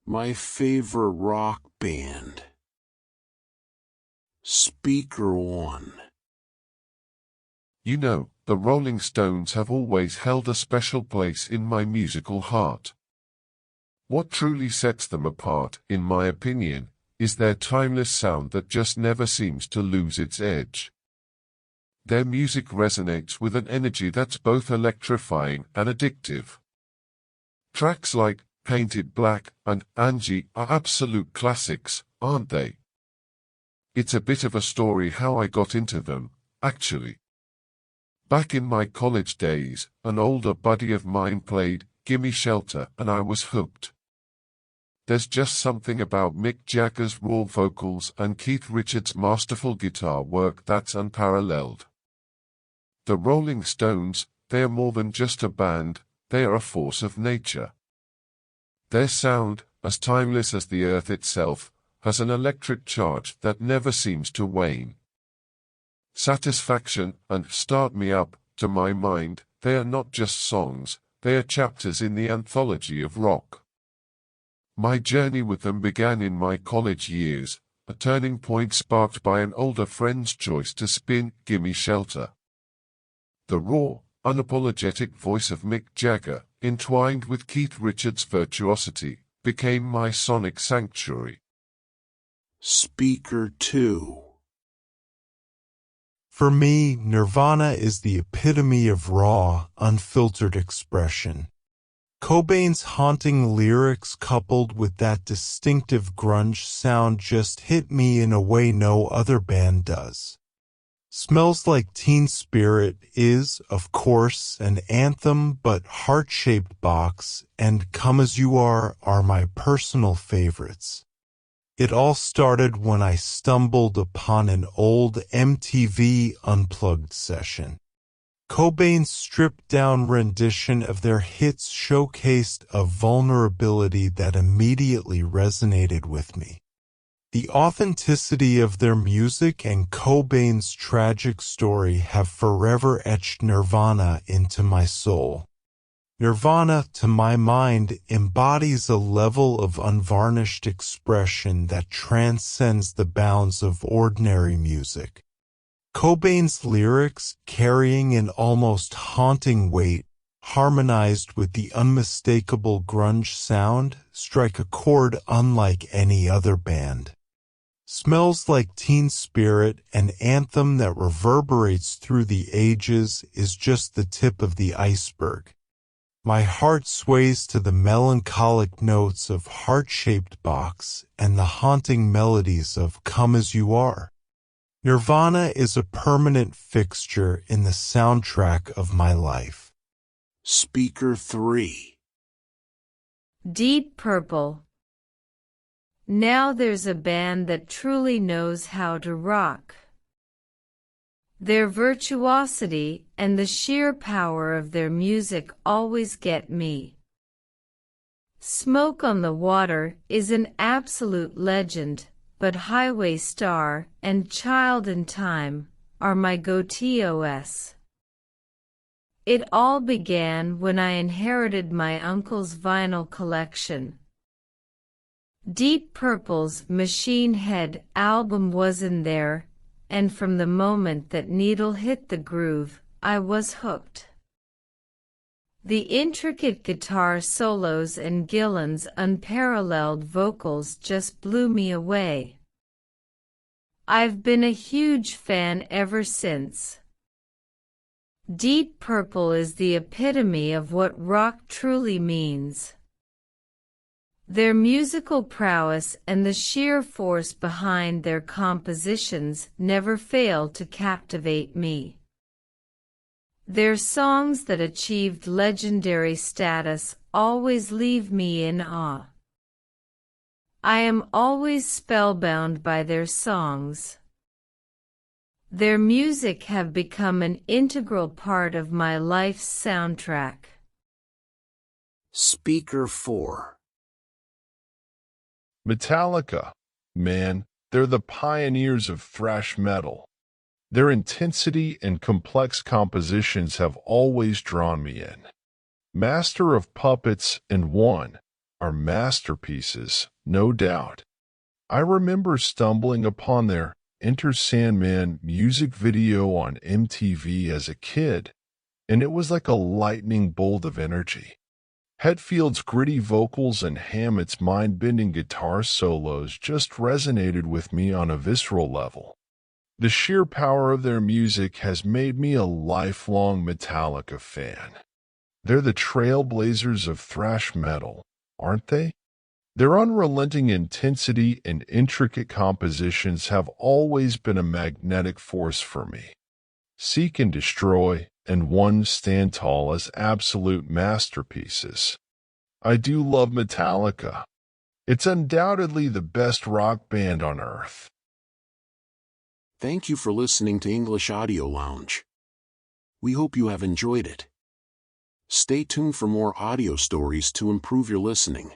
My favorite rock band. Speaker 1. You know, the Rolling Stones have always held a special place in my musical heart. What truly sets them apart, in my opinion, is their timeless sound that just never seems to lose its edge. Their music resonates with an energy that's both electrifying and addictive. Tracks like Painted Black and Angie are absolute classics, aren't they? It's a bit of a story how I got into them, actually. Back in my college days, an older buddy of mine played Gimme Shelter and I was hooked. There's just something about Mick Jagger's raw vocals and Keith Richards' masterful guitar work that's unparalleled. The Rolling Stones, they are more than just a band, they are a force of nature. Their sound, as timeless as the earth itself, has an electric charge that never seems to wane. Satisfaction and Start Me Up, to my mind, they are not just songs, they are chapters in the anthology of rock. My journey with them began in my college years, a turning point sparked by an older friend's choice to spin Gimme Shelter. The raw, unapologetic voice of Mick Jagger, entwined with Keith Richards' virtuosity, became my sonic sanctuary. Speaker 2. For me, Nirvana is the epitome of raw, unfiltered expression. Cobain's haunting lyrics coupled with that distinctive grunge sound just hit me in a way no other band does. Smells Like Teen Spirit is, of course, an anthem, but Heart-Shaped Box and Come As You Are my personal favorites. It all started when I stumbled upon an old MTV Unplugged session. Cobain's stripped-down rendition of their hits showcased a vulnerability that immediately resonated with me. The authenticity of their music and Cobain's tragic story have forever etched Nirvana into my soul. Nirvana, to my mind, embodies a level of unvarnished expression that transcends the bounds of ordinary music. Cobain's lyrics, carrying an almost haunting weight, harmonized with the unmistakable grunge sound, strike a chord unlike any other band. Smells Like Teen Spirit, an anthem that reverberates through the ages, is just the tip of the iceberg. My heart sways to the melancholic notes of Heart-Shaped Box and the haunting melodies of Come As You Are. Nirvana is a permanent fixture in the soundtrack of my life. Speaker 3. Deep Purple. Now there's a band that truly knows how to rock. Their virtuosity and the sheer power of their music always get me. Smoke on the Water is an absolute legend, but Highway Star and Child in Time are my go-tos. It all began when I inherited my uncle's vinyl collection. Deep Purple's Machine Head album was in there, and from the moment that needle hit the groove, I was hooked. The intricate guitar solos and Gillan's unparalleled vocals just blew me away. I've been a huge fan ever since. Deep Purple is the epitome of what rock truly means. Their musical prowess and the sheer force behind their compositions never fail to captivate me. Their songs that achieved legendary status always leave me in awe. I am always spellbound by their songs. Their music have become an integral part of my life's soundtrack. Speaker 4. Metallica. Man, they're the pioneers of thrash metal. Their intensity and complex compositions have always drawn me in. Master of Puppets and One are masterpieces, no doubt. I remember stumbling upon their Enter Sandman music video on MTV as a kid, and it was like a lightning bolt of energy. Hetfield's gritty vocals and Hammett's mind-bending guitar solos just resonated with me on a visceral level. The sheer power of their music has made me a lifelong Metallica fan. They're the trailblazers of thrash metal, aren't they? Their unrelenting intensity and intricate compositions have always been a magnetic force for me. Seek and Destroy and One stand tall as absolute masterpieces. I do love Metallica. It's undoubtedly the best rock band on earth. Thank you for listening to English Audio Lounge. We hope you have enjoyed it. Stay tuned for more audio stories to improve your listening.